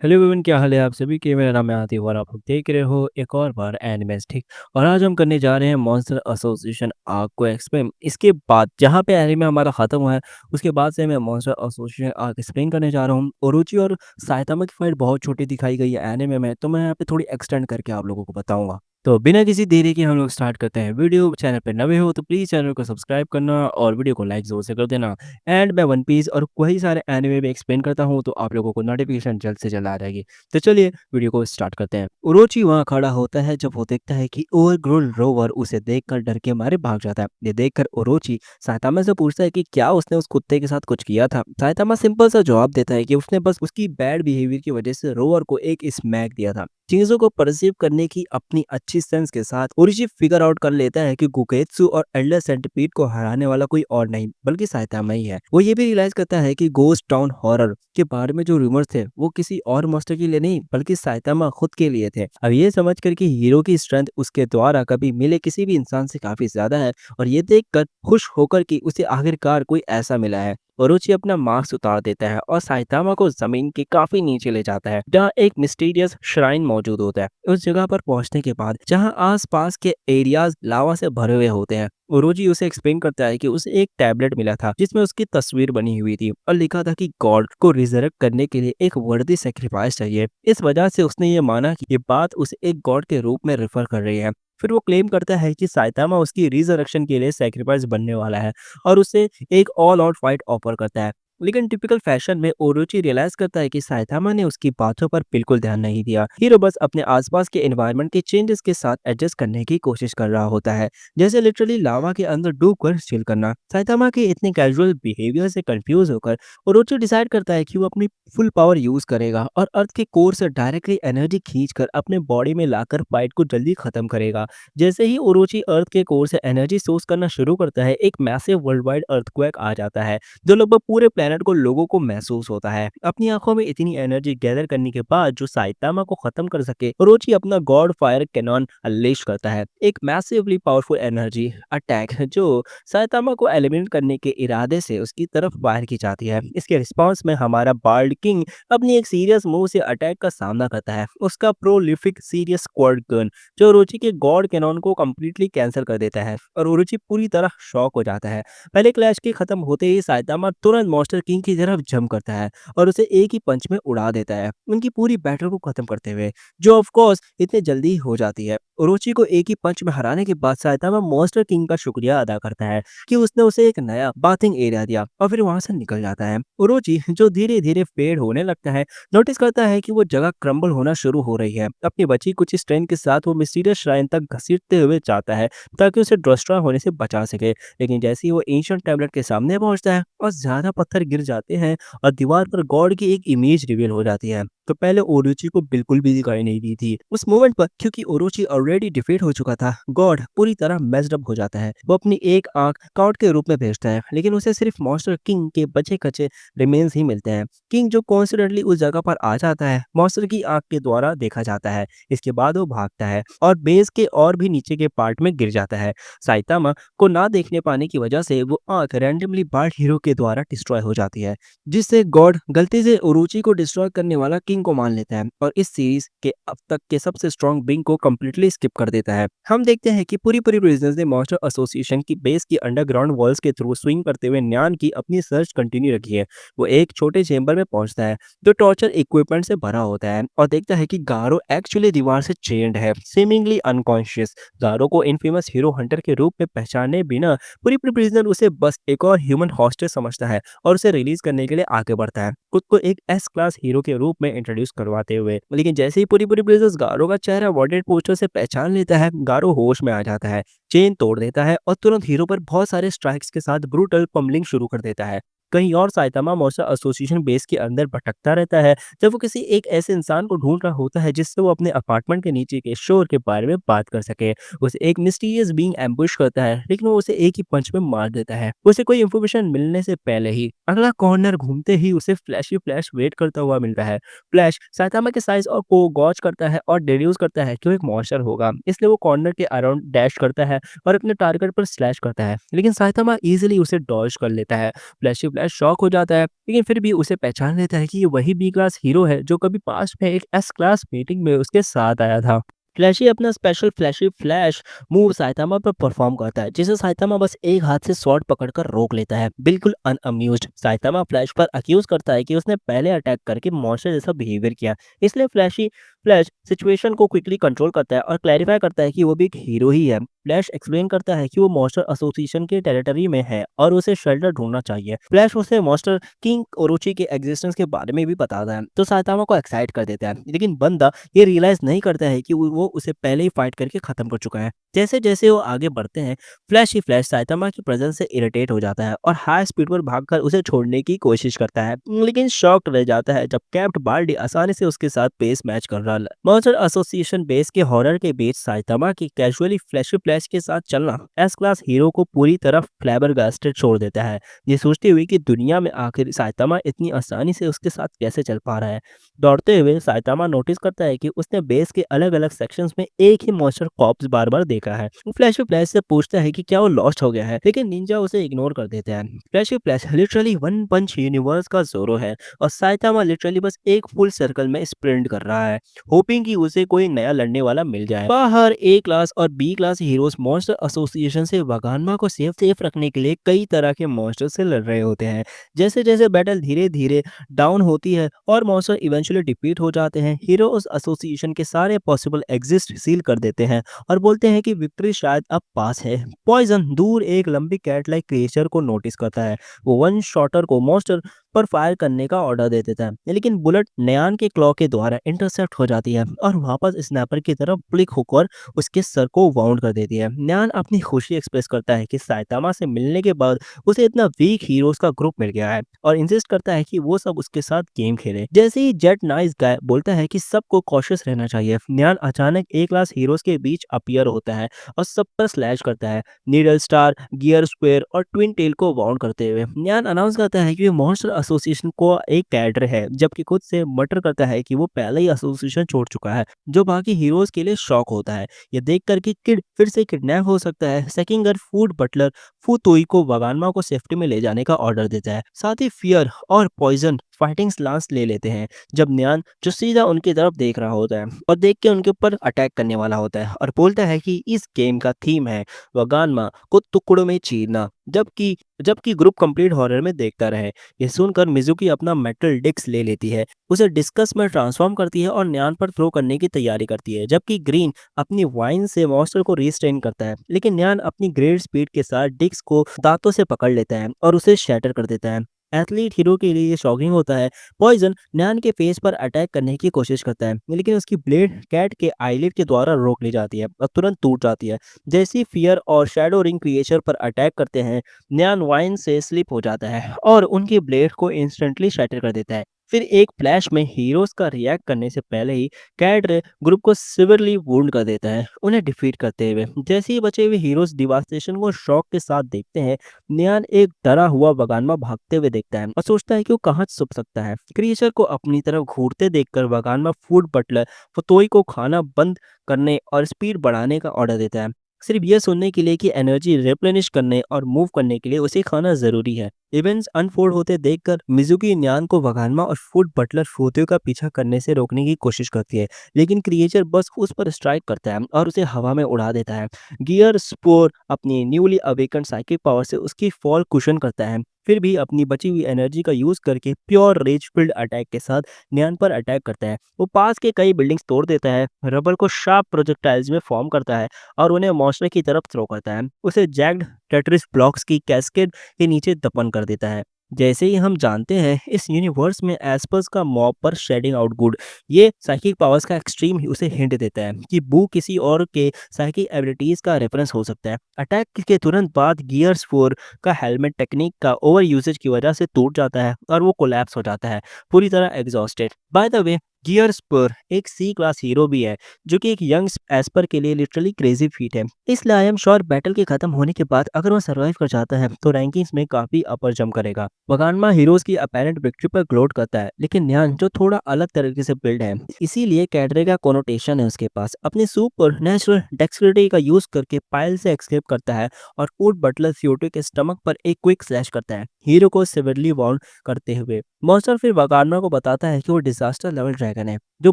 Hello everyone, क्या हाल है आप सभी के। मेरा नाम है आतिफ और आप लोग देख रहे हो एक और बार एनिमेस ठीक। और आज हम करने जा रहे हैं मॉन्स्टर एसोसिएशन आर्क को एक्सप्लेन। इसके बाद जहाँ पे एनिमे हमारा खत्म हुआ है उसके बाद से मैं मॉन्स्टर एसोसिएशन आर्क एक्सप्लेन करने जा रहा हूँ। ओरोची और साइतामा की फाइट बहुत छोटी दिखाई गई है एनिमे में, तो मैं यहाँ पे थोड़ी एक्सटेंड करके आप लोगों को बताऊंगा। तो बिना किसी देरी के हम लोग स्टार्ट करते हैं। वीडियो चैनल पे नए हो तो प्लीज़ चैनल को सब्सक्राइब करना और वीडियो को लाइक ज़रूर से कर देना। एंड मैं वन पीस और कई सारे एनिमे भी एक्सप्लेन करता हूँ, तो आप लोगों को नोटिफिकेशन जल्द से जल्द आ जाएगी। तो चलिए वीडियो को स्टार्ट करते हैं। उरोची वहाँ खड़ा होता है जब वो देखता है कि ओवरग्रोन रोवर उसे देखकर डर के मारे भाग जाता है। ये देखकर ओरोची साइतामा से पूछता है कि क्या उसने उस कुत्ते के साथ कुछ किया था। साइतामा सिंपल सा जवाब देता है कि उसने बस उसकी बैड बिहेवियर की वजह से रोवर को एक स्मैक दिया था। चीजों को परसीव करने की अपनी अच्छी सेंस के साथ ओरिची फिगर आउट कर लेता है कि गुगेत्सु और एल्डर सेंटिपीड को हराने वाला कोई और नहीं बल्कि साइतामा ही है। वो ये भी रियलाइज करता है कि गोस्ट टाउन हॉरर के बारे में जो रूमर्स थे वो किसी और मास्टर के लिए नहीं बल्कि साइतामा खुद के लिए थे। अब ये समझ कर कि हीरो की स्ट्रेंथ उसके द्वारा कभी मिले किसी भी इंसान से काफी ज्यादा है, और ये देखकर खुश होकर कि उसे आखिरकार कोई ऐसा मिला है, ओरोची अपना मास्क उतार देता है और साइतामा को जमीन के काफी नीचे ले जाता है जहाँ एक मिस्टीरियस श्राइन मौजूद होता है। उस जगह पर पहुंचने के बाद जहाँ आसपास के एरियाज लावा से भरे हुए होते हैं, ओरोची उसे एक्सप्लेन करता है कि उसे एक टैबलेट मिला था जिसमें उसकी तस्वीर बनी हुई थी और लिखा था कि गॉड को रिजरेक्ट करने के लिए एक वर्दी सेक्रीफाइस चाहिए। इस वजह से उसने ये माना कि ये बात उसे एक गॉड के रूप में रेफर कर रही है। फिर वो क्लेम करता है कि साइतामा उसकी रिजरेक्शन के लिए सेक्रीफाइस बनने वाला है और उसे एक ऑल आउट फाइट ऑफर करता है। लेकिन टिपिकल फैशन में ओरोची रियलाइज करता है कि साइतामा ने उसकी बातों पर बिल्कुल ध्यान नहीं दिया। हीरो बस अपने आसपास के एनवायरनमेंट के चेंजेस के साथ एडजस्ट करने की कोशिश कर रहा होता है, जैसे लिटरली लावा के अंदर डूबकर चिल करना। साइतामा के इतने कैजुअल बिहेवियर से कंफ्यूज होकर ओरोची डिसाइड करता है कि वो अपनी फुल पावर यूज करेगा और अर्थ के कोर से डायरेक्टली एनर्जी खींचकर अपने बॉडी में लाकर फाइट को जल्दी खत्म करेगा। जैसे ही ओरोची अर्थ के कोर से एनर्जी सोर्स करना शुरू करता है, एक मैसिव वर्ल्ड वाइड अर्थक्वेक आ जाता है जो लगभग पूरे प्लेनेट को लोगों को महसूस होता है। अपनी आंखों में इतनी एनर्जी गैदर करने के बाद जो साइतामा को खत्म कर सके, ओरोची अपना गॉड फायर कैनन अनलेश करता है, एक मैसिवली पावरफुल एनर्जी अटैक जो साइतामा को एलिमिनेट करने के इरादे से उसकी तरफ फायर की जाती है। इसके रिस्पांस में हमारा बार्ड किंग अपनी एक सीरियस मूव से अटैक का सामना करता है, उसका प्रोलिफिक सीरियस क्वाड गन जो ओरोची के गॉड कैनन को कंप्लीटली कैंसिल कर देता है और ओरोची पूरी तरह शॉक हो जाता है। पहले क्लैश के खत्म होते ही साइतामा तुरंत मॉन्स्टर किंग की तरफ जंप करता है और उसे एक ही पंच में उड़ा देता है, उनकी पूरी बैटल को खत्म करते हुए, जो ऑफ कोर्स इतने जल्दी ही हो जाती है। ओरोची को एक ही पंच में हराने के बाद साइतामा मॉन्स्टर किंग का शुक्रिया अदा करता है कि उसने उसे एक नया बाथिंग एरिया दिया और फिर वहां से निकल जाता है। ओरोची जो धीरे धीरे फेड होने लगता है नोटिस करता है कि वो जगह क्रम्बल होना शुरू हो रही है। अपनी बची कुछ स्ट्रेंथ के साथ वो मिस्टीरियस श्राइन तक घसीटते हुए जाता है ताकि उसे डिस्ट्रॉय होने से बचा सके। लेकिन जैसे ही वो एंशिएंट टैबलेट के सामने पहुंचता है और ज्यादा पत्थर गिर जाते हैं और दीवार पर गॉड की एक इमेज रिवील हो जाती है, तो पहले ओरोची को बिल्कुल भी दिखाई नहीं दी थी। उस मोमेंट पर क्योंकि ओरोची ऑलरेडी डिफीट हो चुका था, गॉड पूरी तरह मेस्ड अप हो जाता है। वो अपनी एक आंख काउट के रूप में भेजता है, लेकिन उसे सिर्फ मॉन्स्टर किंग के बचे कचे रिमेन्स ही मिलते हैं। किंग जो कॉन्स्टेंटली उस जगह पर आ जाता है मॉन्स्टर की आंख के द्वारा देखा जाता है। इसके बाद वो भागता है और बेस के और भी नीचे के पार्ट में गिर जाता है। साइतामा को ना देखने पाने की वजह से वो आंख रैंडमली बार्ड हीरो के द्वारा डिस्ट्रॉय हो जाती है, जिससे गॉड गलती से ओरोची को डिस्ट्रॉय करने वाला किंग को मान लेता है और इस सीरीज के अब तक के सबसे स्ट्रॉन्ग बिंग को कंप्लीटली स्किप कर देता है। हम देखते हैं कि पूरी पूरी प्रिजनर्स ने मॉन्स्टर एसोसिएशन की बेस की अंडरग्राउंड वॉल्स के थ्रू स्विंग करते हुए न्यान की अपनी सर्च कंटिन्यू रखी है। वो एक छोटे चेंबर में पहुंचता है जो टॉर्चर इक्विपमेंट से भरा होता है और देखता है कि गारो एक्चुअली दीवार से चेन्ड है, सीमिंगली अनकॉन्शियस। गारो को इनफेमस हीरो हंटर के रूप में पहचाने बिना पूरी प्रिजनर उसे बस एक और ह्यूमन हॉस्टेज समझता है और उसे रिलीज करने के लिए आगे बढ़ता है, खुद को एक एस क्लास हीरो के रूप में इंट्रोड्यूस करवाते हुए। लेकिन जैसे ही पूरी पूरी प्रिजनर्स गारो का चेहरा वॉन्टेड पोस्टर से पहचान लेता है, गारो होश में आ जाता है, चेन तोड़ देता है और तुरंत हीरो पर बहुत सारे स्ट्राइक्स के साथ ब्रूटल पम्बलिंग शुरू कर देता है। कहीं और साइतामा मॉन्स्टर एसोसिएशन बेस के अंदर भटकता रहता है जब वो किसी एक ऐसे इंसान को ढूंढ रहा होता है जिससे वो अपने अपार्टमेंट के नीचे के शोर के बारे में बात कर सके। उसे एक मिस्टीरियस बीइंग एम्बुश करता है लेकिन वो उसे एक ही पंच में मार देता है। उसे कोई इंफॉर्मेशन मिलने से पहले ही अगला कॉर्नर घूमते ही उसे फ्लैशी फ्लैश वेट करता हुआ मिलता है। फ्लैश साइतामा के साइज और को गॉच करता है और डिड्यूस करता है कि वो एक मॉन्स्टर होगा, इसलिए वो कॉर्नर के अराउंड डैश करता है और अपने टारगेट पर स्लैश करता है, लेकिन साइतामा इजीली उसे डॉज कर लेता है। फ्लैशी फ्लैश शॉक हो जाता है, लेकिन फिर भी उसे पहचान लेता है कि ये वही बी क्लास हीरो है जो कभी पास्ट में एक एस क्लास मीटिंग में उसके साथ आया था। फ्लैशी अपना special Flashy Flash move Saitama पर परफॉर्म करता है, जिसे साइतामा बस एक हाथ से स्वॉर्ड पकड़कर रोक लेता है। बिल्कुल अनअम्यूज्ड साइतामा फ्लैश पर अक्यूज करता है कि उसने पहले अटैक करके मॉन्स्टर जैसा बिहेवियर किया, इसलिए फ्लैशी फ्लैश सिचुएशन को क्विकली कंट्रोल करता है और क्लैरिफाई करता है कि वो भी एक हीरो ही है। फ्लैश एक्सप्लेन करता है कि वो मॉन्स्टर एसोसिएशन के टेरिटरी में है और उसे शेल्टर ढूंढना चाहिए। फ्लैश उसे मॉन्स्टर किंग ओरोची के एग्जिस्टेंस के बारे में भी बताता है, तो साइतामा को एक्साइट कर देता है, लेकिन बंदा ये रियलाइज नहीं करता है कि वो उसे पहले ही फाइट करके खत्म कर चुका है। जैसे जैसे वो आगे बढ़ते हैं, फ्लैश ही फ्लैश साइतामा की प्रेजेंस से इरिटेट हो जाता है और हाई स्पीड पर भागकर उसे छोड़ने की कोशिश करता है, लेकिन शॉक्ड रह जाता है जब कैप्ट बाल्डी आसानी से उसके साथ पेस मैच कर रहा है। मॉन्स्टर एसोसिएशन बेस के हॉरर के बीच साइतामा की कैजुअली फ्लैशी फ्लैश के साथ चलना एस क्लास हीरो को पूरी तरह फ्लैबरगास्टेड छोड़ देता है, ये सोचते हुए कि दुनिया में आखिर साइतामा इतनी आसानी से उसके साथ कैसे चल पा रहा है। दौड़ते हुए साइतामा नोटिस करता है कि उसने बेस के अलग अलग सेक्शंस में एक ही मॉन्स्टर कॉप्स बार बार देखा है। वो फ्लैशी फ्लैश से पूछता है कि क्या वो लॉस्ट हो गया है, लेकिन निंजा उसे इग्नोर कर देते हैं। फ्लैशी फ्लैश लिटरली वन पंच यूनिवर्स का जोरो है और साइतामा लिटरली बस एक फुल सर्कल में स्प्रिंट कर रहा है, होपिंग कि उसे कोई नया लड़ने वाला मिल जाए। बाहर ए क्लास और B class heroes Monster Association से वागान्मा को सेफ रखने के लिए कई तरह के मॉन्स्टर से लड़ रहे होते हैं। जैसे जैसे बैटल धीरे धीरे डाउन होती है और मॉन्स्टर इवेंचुअली डिफीट हो जाते हैं, हीरो उस एसोसिएशन के सारे पॉसिबल एग्जिस्ट सील कर देते हैं और बोलते हैं कि विक्ट्री शायद अब पास है। पॉइजन दूर एक लंबी कैट लाइक क्रिएचर को नोटिस करता है, वो वन शॉटर को मॉन्स्टर पर फायर करने का ऑर्डर दे देता है, लेकिन बुलेट नयान के क्लॉ के द्वारा इंटरसेप्ट हो जाती है और वापस स्नैपर की तरफ क्लिक होकर उसके सर को वाउंड कर देती है। नयान अपनी खुशी एक्सप्रेस करता है कि साइतामा से मिलने के बाद उसे इतना वीक हीरोज का ग्रुप मिल गया है और इंसिस्ट करता है कि वो सब उसके साथ गेम खेले। जैसे ही जेट नाइस गाय बोलता है कि सबको कॉशियस रहना चाहिए, नयान अचानक ए क्लास हीरोज के बीच अपीयर होता है और सब पर स्लैश करता है, नीडल स्टार, गियर स्क्वायर और ट्विन टेल को वाउंड करते हुए। नयान अनाउंस करता है कि वो मॉन्स्टर एसोसिएशन को एक कैडर है, जबकि खुद से मटर करता है कि वो पहले ही एसोसिएशन छोड़ चुका है, जो बाकी हीरोज के लिए शॉक होता है। ये देखकर कि किड फिर से किडनैप हो सकता है, सेकिंगर फूड बटलर फुतोई को वागान्मा को सेफ्टी में ले जाने का ऑर्डर देता है। साथ ही फियर और पॉइजन फाइटिंग स्लांस ले लेते हैं, जब न्यान जो सीधा उनकी तरफ देख रहा होता है और देख के उनके ऊपर अटैक करने वाला होता है और बोलता है कि इस गेम का थीम है वागान्मा को टुकड़ों में चीरना, जबकि जबकि ग्रुप कंप्लीट हॉरर में देखता रहे। ये सुनकर मिजुकी अपना मेटल डिस्क ले लेती है, उसे डिस्कस में ट्रांसफॉर्म करती है और न्यान पर थ्रो करने की तैयारी करती है, जबकि ग्रीन अपनी वाइन से मॉन्स्टर को रिस्ट्रेन करता है, लेकिन न्यान अपनी ग्रेट स्पीड के साथ डिस्क को दांतों से पकड़ लेता है और उसे शैटर कर देता है। एथलीट हीरो के लिए ये शॉकिंग होता है। पॉइजन न्यान के फेस पर अटैक करने की कोशिश करता है, लेकिन उसकी ब्लेड कैट के आईलिड के द्वारा रोक ली जाती है और तुरंत टूट जाती है। जैसे ही फियर और शैडो रिंग क्रिएचर पर अटैक करते हैं, न्यान वाइन से स्लिप हो जाता है और उनकी ब्लेड को इंस्टेंटली शैटर कर देता है। फिर एक फ्लैश में हीरोज का रिएक्ट करने से पहले ही कैडरे ग्रुप को सिवियरली वुंड कर देता है, उन्हें डिफीट करते हुए। जैसे ही बचे हुए हीरोज डिवास्टेशन को शॉक के साथ देखते हैं, न्यान एक डरा हुआ वागान्मा भागते हुए देखता है और सोचता है कि वो कहाँ छुप सकता है। क्रिएचर को अपनी तरफ घूरते देखकर वागान्मा फूड बटलर फतोई को खाना बंद करने और स्पीड बढ़ाने का ऑर्डर देता है, सिर्फ यह सुनने के लिए कि एनर्जी रिप्लेनिश करने और मूव करने के लिए उसे खाना जरूरी है। इवेंट्स अनफोल्ड होते देखकर मिजुकी न्यान को वागान्मा और फूड बटलर फुतोई का पीछा करने से रोकने की कोशिश करती है, लेकिन क्रिएचर बस उस पर स्ट्राइक करता है और उसे हवा में उड़ा देता है। गियर स्पोर अपनी न्यूली अवेकन साइकिक पावर से उसकी फॉल कुशन करता है, फिर भी अपनी बची हुई एनर्जी का यूज करके प्योर रेज फील्ड अटैक के साथ न्यान पर अटैक करता है। वो पास के कई बिल्डिंग्स तोड़ देता है, रबर को शार्प प्रोजेक्टाइल्स में फॉर्म करता है और उन्हें मॉन्स्टर की तरफ थ्रो करता है, उसे जैक्ड टेट्रिस ब्लॉक्स की कैस्केड के नीचे दफन कर देता है। जैसे ही हम जानते हैं, इस यूनिवर्स में एस्पर्स का मॉब पर शेडिंग आउट गुड, ये साइकिक पावर्स का एक्सट्रीम उसे हिंट देता है कि बू किसी और के साइकिक एबिलिटीज का रेफरेंस हो सकता है। अटैक के तुरंत बाद गियर्स 4 का हेलमेट टेक्निक का ओवर यूसेज की वजह से टूट जाता है और वो कोलैप्स हो जाता है, पूरी तरह exhausted. By the way, Gear Spur एक सी क्लास हीरो भी है, जो कि एक यंग एस्पर के लिए लिटरली क्रेजी फीट है। इसलिए आई एम श्योर बैटल के खत्म होने के बाद अगर वो सर्वाइव कर जाता है तो रैंकिंग्स में काफी अपर जंप करेगा। वागान्मा हीरोज की अपेरेंट विक्ट्री पर ग्लोट करता है, लेकिन न्यान जो थोड़ा अलग तरीके से बिल्ड है, इसीलिए कैडरे का कोनोटेशन है उसके पास। अपने सुपर नेचुरल डेक्सटिलिटी का यूज करके पाइल से एस्केप करता है और फूड बटलर फ्यूटो के स्टमक पर एक क्विक स्लैश करता है, हीरो को सिवियरली वार्न करते हुए। मॉन्स्टर फिर वगार्मा को बताता है कि वो डिजास्टर लेवल ड्रैगन है, जो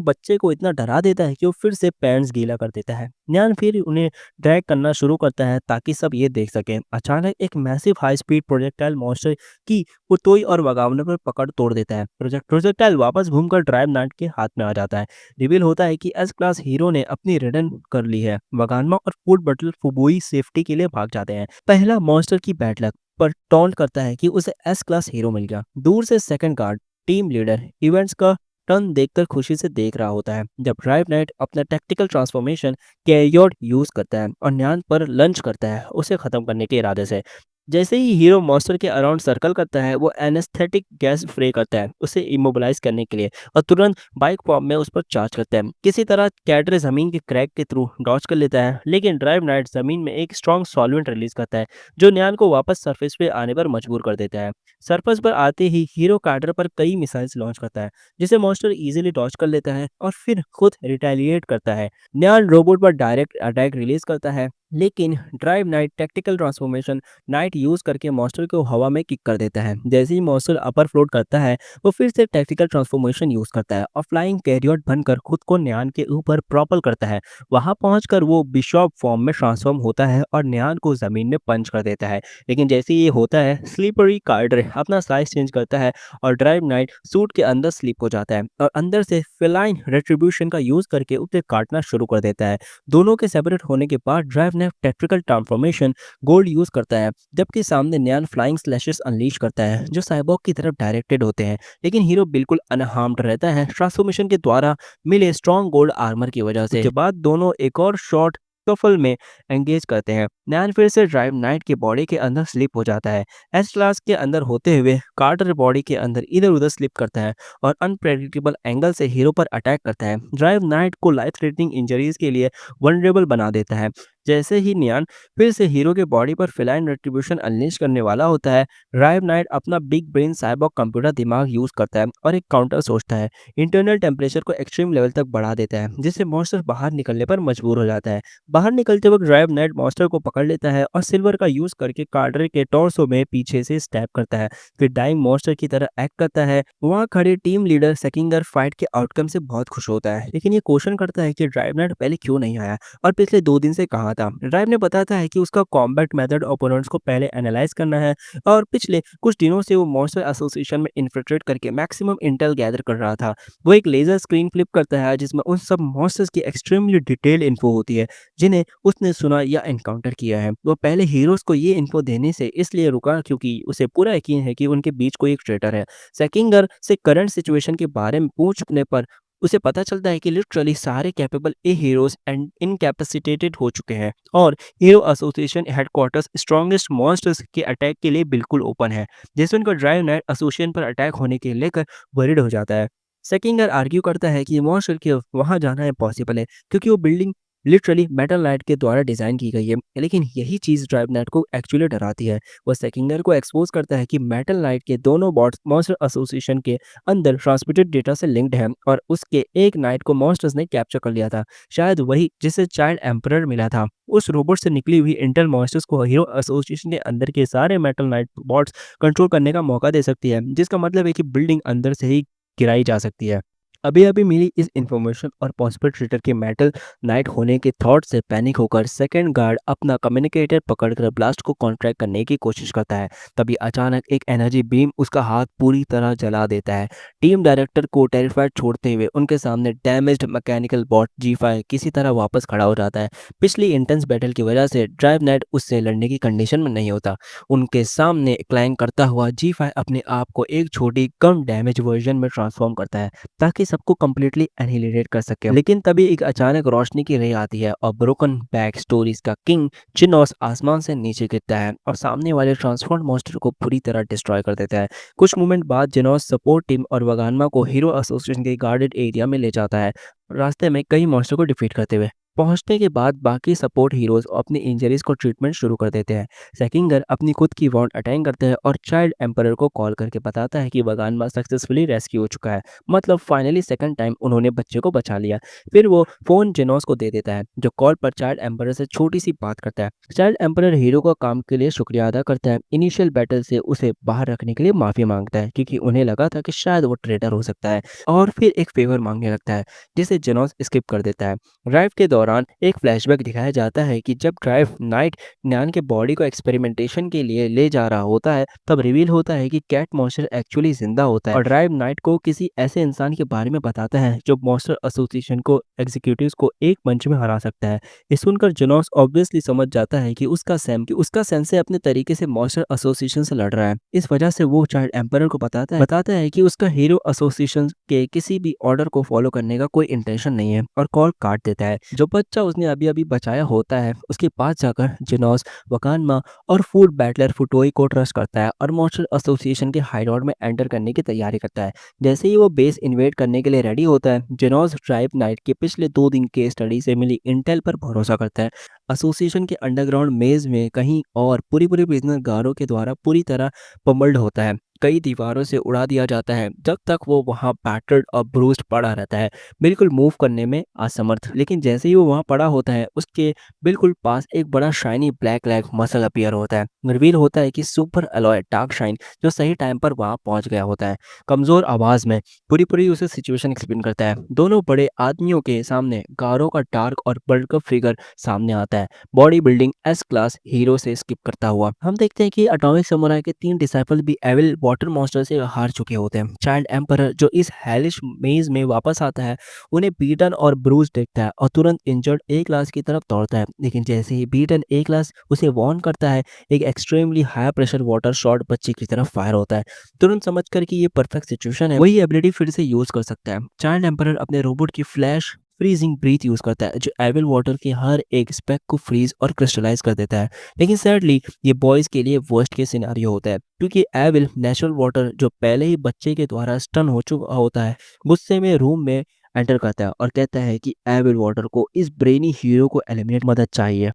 बच्चे को इतना डरा देता है कि वो फिर से पैंट्स गीला कर देता है। न्यान फिर उन्हें ड्रैग करना शुरू करता है ताकि सब ये देख सकें। अचानक एक massive high speed projectile monster की पुतोई और वगावने पर पकड़ तोड़ देता है। प्रोजेक्टाइल वापस घूमकर ड्राइव नाइट के हाथ में आ जाता है। रिवील होता है कि एस क्लास हीरो ने अपनी रिटर्न कर ली है। वगानमा और फूड बटल फुबुई सेफ्टी के लिए भाग जाते हैं। पहला मॉन्स्टर की बैड लक पर टॉन्ट करता है कि उसे एस क्लास हीरो मिल गया। दूर से second guard team leader events का टर्न देखकर खुशी से देख रहा होता है जब ड्राइव नाइट अपना टैक्टिकल ट्रांसफॉर्मेशन कैरियोड यूज करता है और न्यान पर लंच करता है उसे खत्म करने के इरादे से। जैसे ही हीरो मॉन्स्टर के अराउंड सर्कल करता है वो एनेस्थेटिक गैस स्प्रे करता है उसे इमोबिलाइज करने के लिए और तुरंत बाइक फॉर्म में उस पर चार्ज करता है। किसी तरह कैडर जमीन के क्रैक के थ्रू डॉच कर लेता है, लेकिन ड्राइव नाइट जमीन में एक स्ट्रॉन्ग सॉल्वेंट रिलीज करता है जो न्यान को वापस सरफेस पे आने पर मजबूर कर देता है। सरफेस पर आते ही हीरो कैडर पर कई मिसाइल्स लॉन्च करता है जिसे मॉन्स्टर इजीली डॉच कर लेता है और फिर खुद रिटेलिएट करता है। न्यान रोबोट पर डायरेक्ट अटैक रिलीज करता है, लेकिन drive night tactical transformation night use करके मॉन्स्टर को हवा में किक कर देता है। जैसे ही मॉन्स्टर अपर फ्लोट करता है वो फिर से टैक्टिकल ट्रांसफॉर्मेशन यूज करता है और फ्लाइंग कैरियट बनकर खुद को न्यान के ऊपर प्रॉपल करता है। वहां पहुंचकर वो बिशॉप फॉर्म में ट्रांसफॉर्म होता है और न्यान को जमीन में पंच कर देता है। लेकिन जैसे ही ये होता है स्लीपरी कार्डर अपना साइज चेंज करता है और ड्राइव नाइट सूट के अंदर स्लीप हो जाता है और अंदर से फिलाइन रेट्रीब्यूशन का यूज करके उसे काटना शुरू कर देता है। दोनों के सेपरेट होने के बाद drive night tactical transformation gold use करता है, जबकि सामने न्यान फ्लाइंग स्लैशेस अनलीश करता है जो साइबॉग की तरफ डायरेक्टेड होते हैं। लेकिन हीरो बिल्कुल अनहार्म्ड रहता है ट्रांसफॉर्मेशन के द्वारा मिले स्ट्रॉन्ग गोल्ड आर्मर की वजह से। उसके बाद दोनों एक और शॉर्ट कफल में एंगेज करते हैं। न्यान फिर से ड्राइव नाइट की बॉडी के अंदर स्लिप हो जाता है। एस क्लास के अंदर होते हुए कार्टर बॉडी के अंदर इधर उधर स्लिप करता है और अनप्रेडिक्टेबल एंगल से हीरो पर अटैक करता है। ड्राइव नाइट को लाइफ थ्रेटनिंग इंजरीज के लिए वनरेबल बना देता है। जैसे ही न्यान फिर से हीरो के बॉडी पर फिलाइन रेट्रीब्यूशन अनलीश करने वाला होता है, ड्राइव नाइट अपना बिग ब्रेन साइबॉग कंप्यूटर दिमाग यूज करता है और एक काउंटर सोचता है। इंटरनल टेम्परेचर को एक्सट्रीम लेवल तक बढ़ा देता है जिससे मॉन्स्टर बाहर निकलने पर मजबूर हो जाता है। बाहर निकलते वक्त ड्राइव नाइट मॉन्स्टर को पकड़ लेता है और सिल्वर का यूज करके कार्टर के टॉर्सो में पीछे से स्टैब करता है, फिर डाइंग मॉन्स्टर की तरह एक्ट करता है। वहाँ खड़े टीम लीडर सेकिंगर फाइट के आउटकम से बहुत खुश होता है, लेकिन ये क्वेश्चन करता है कि ड्राइव नाइट पहले क्यों नहीं आया और पिछले 2 दिन से कहाँ था। ड्राइव ने बताता है कि उसका कॉम्बैट मेथड ओपोनेंट्स को पहले एनालाइज करना है और पिछले कुछ दिनों से वो मॉन्स्टर एसोसिएशन में इन्फिल्ट्रेट करके मैक्सिमम इंटेल गैदर कर रहा था। वो एक लेजर स्क्रीन फ्लिप करता है जिसमें उन सब मॉन्स्टर्स की एक्सट्रीमली डिटेल इन्फो होती है जिन्हें उसने सुना या एनकाउंटर किया है। वो पहले हीरोज को ये इन्फो देने से इसलिए रुका क्योंकि उसे पूरा यकीन है कि उनके बीच कोई एक ट्रेटर है। सेकिंगर से करंट सिचुएशन के बारे में पूछने पर उसे पता चलता है कि लिटरली सारे capable A heroes and incapacitated हो चुके हैं और hero association headquarters strongest monsters के अटैक के लिए बिल्कुल ओपन है। जैसे उनका ड्राइव नाइट एसोसिएशन पर अटैक होने के लेकर वरीड हो जाता है। सेकिंगर आर्ग्यू करता है कि मॉन्स्टर के वहां जाना इम्पॉसिबल है क्योंकि वो बिल्डिंग लिटरली मेटल नाइट के द्वारा डिजाइन की गई है, लेकिन यही चीज ड्राइव नाइट को एक्चुअली डराती है। वो सेकिंगर को एक्सपोज करता है कि मेटल नाइट के दोनों बॉट्स मॉन्स्टर एसोसिएशन के अंदर ट्रांसमिटेड डेटा से लिंक्ड है और उसके एक नाइट को मॉन्स्टर्स ने कैप्चर कर लिया था, शायद वही जिसे चाइल्ड एम्परर मिला था। उस रोबोट से निकली हुई इंटेल मॉन्स्टर्स को हीरो एसोसिएशन के अंदर के सारे मेटल नाइट बॉट्स कंट्रोल करने का मौका दे सकती है, जिसका मतलब है कि बिल्डिंग अंदर से ही गिराई जा सकती है। अभी अभी मिली इस इंफॉर्मेशन और पॉसिबल ट्रेटर के मेटल नाइट होने के थॉट से पैनिक होकर सेकंड गार्ड अपना कम्युनिकेटर पकड़कर ब्लास्ट को कॉन्ट्रैक्ट करने की कोशिश करता है। तभी अचानक एक एनर्जी बीम उसका हाथ पूरी तरह जला देता है। टीम डायरेक्टर को टेरिफाइड छोड़ते हुए उनके सामने डैमेज्ड मैकेनिकल बॉट G5 किसी तरह वापस खड़ा हो जाता है। पिछली इंटेंस बैटल की वजह से ड्राइव नाइट उससे लड़ने की कंडीशन में नहीं होता। उनके सामने क्लैंग करता हुआ G5 अपने आप को एक छोटी कम डैमेज वर्जन में ट्रांसफॉर्म करता है ताकि सबको कंप्लीटली एनिहिलेट कर सके। लेकिन तभी एक अचानक रोशनी की रे आती है और ब्रोकन बैक स्टोरीज का किंग चिनोस आसमान से नीचे गिरता है और सामने वाले ट्रांसफॉर्म मॉन्स्टर को पूरी तरह डिस्ट्रॉय कर देता है। कुछ मोमेंट बाद जिनोस सपोर्ट टीम और वगानमा को हीरो एसोसिएशन के गार्डेड एरिया में ले जाता है, रास्ते में कई मॉन्स्टर को डिफीट करते हुए। पहुंचने के बाद बाकी सपोर्ट हीरोज अपनी इंजरीज को ट्रीटमेंट शुरू कर देते हैं। सेकिंगर अपनी खुद की वार्ड अटेंड करता है और चाइल्ड एम्परर को कॉल करके बताता है कि वगानवा सक्सेसफुली रेस्क्यू हो चुका है। मतलब फाइनली सेकंड टाइम उन्होंने बच्चे को बचा लिया। फिर वो फ़ोन जेनोस को दे देता है, जो कॉल पर चाइल्ड एम्परर से छोटी-सी बात करता है। चाइल्ड एम्परर हीरो का काम के लिए शुक्रिया अदा करता है। इनिशियल बैटल से उसे बाहर रखने के लिए माफ़ी माँगता है, क्योंकि उन्हें लगा था कि शायद वो ट्रेटर हो सकता है, और फिर एक फ़ेवर माँगने लगता है, जिसे जेनोस स्किप कर देता है। ड्राइव के दौरान एक फ्लैशबैक दिखाया जाता है कि जब ड्राइव नाइट न्यान के बॉडी को एक्सपेरिमेंटेशन के लिए ले जा रहा होता है, तब रिवील होता है कि कैट मॉन्स्टर एक्चुअली जिंदा होता है, और ड्राइव नाइट को किसी ऐसे इंसान के बारे में बताता है जो मॉन्स्टर एसोसिएशन को एग्जीक्यूटिव्स को एक मंच में हरा सकता है। ये सुनकर जेनोस ऑब्वियसली समझ जाता है कि उसका सेंसे अपने तरीके से मॉन्स्टर एसोसिएशन से लड़ रहा है। इस वजह से वो चाइल्ड एम्परर को बताता है कि उसका हीरो एसोसिएशन के किसी भी ऑर्डर को फॉलो करने का कोई इंटेंशन नहीं है, और कॉल काट देता है। जो बच्चा उसने अभी अभी बचाया होता है, उसके पास जाकर जेनोस वकानमा और फूड बैटलर फुटोई को ट्रस्ट करता है और मॉन्स्टर एसोसिएशन के हाइडआउट में एंटर करने की तैयारी करता है। जैसे ही वो बेस इन्वेड करने के लिए रेडी होता है, जेनोस ड्राइव नाइट के पिछले 2 दिन के स्टडी से मिली इंटेल पर भरोसा करता है। एसोसिएशन के अंडरग्राउंड मेज में कहीं और पूरी पूरी प्रिजनर गार्डों के द्वारा पूरी तरह पम्बल्ड होता है। कई दीवारों से उड़ा दिया जाता है जब तक वो वहाँ बैटर्ड और ब्रूस्ड पड़ा रहता है, बिल्कुल मूव करने में असमर्थ। लेकिन जैसे ही वो वहाँ पड़ा होता है, उसके बिल्कुल पास एक बड़ा shiny black leg muscle appear होता है। रिवील होता है कि सुपर अलॉय डार्क शाइन जो सही टाइम पर वहाँ पहुँच गया होता है। कमज़ोर आवाज़ में पूरी पूरी उसे सिचुएशन एक्सप्लेन करता है। दोनों बड़े आदमियों के सामने गारो का डार्क और बल्कअप फिगर सामने आता है, body building S class hero से स्किप करता हुआ। हम देखते हैं कि एटॉमिक समुराई के 3 डिसाइपल भी एविल वाटर मॉन्स्टर से हार चुके होते हैं। चाइल्ड एम्परर जो इस हेलिश मेज में वापस आता है, उन्हें बीटन और ब्रूस देखता है और तुरंत इंजर्ड ए क्लास की तरफ दौड़ता है। लेकिन जैसे ही बीटन ए क्लास उसे वार्न करता है, एक extremely high pressure water shot बच्चे की तरफ फायर होता है। तुरंत समझकर कि ये परफेक्ट सिचुएशन है, वही एबिलिटी फिर से यूज कर सकता है। चाइल्ड एम्परर अपने रोबोट की फ्लैश फ्रीजिंग ब्रीथ यूज करता है, जो एविल वाटर के हर एक स्पेक को फ्रीज और क्रिस्टलाइज कर देता है। लेकिन सैडली ये बॉयज के लिए वर्स्ट के सिनारियो होता है, क्योंकि एविल नेचुरल वाटर जो पहले ही बच्चे के द्वारा स्टन हो चुका होता है, गुस्से में रूम में एंटर करता है और कहता है कि एविल वाटर को इस ब्रेनी हीरो को एलिमिनेट मदद चाहिए।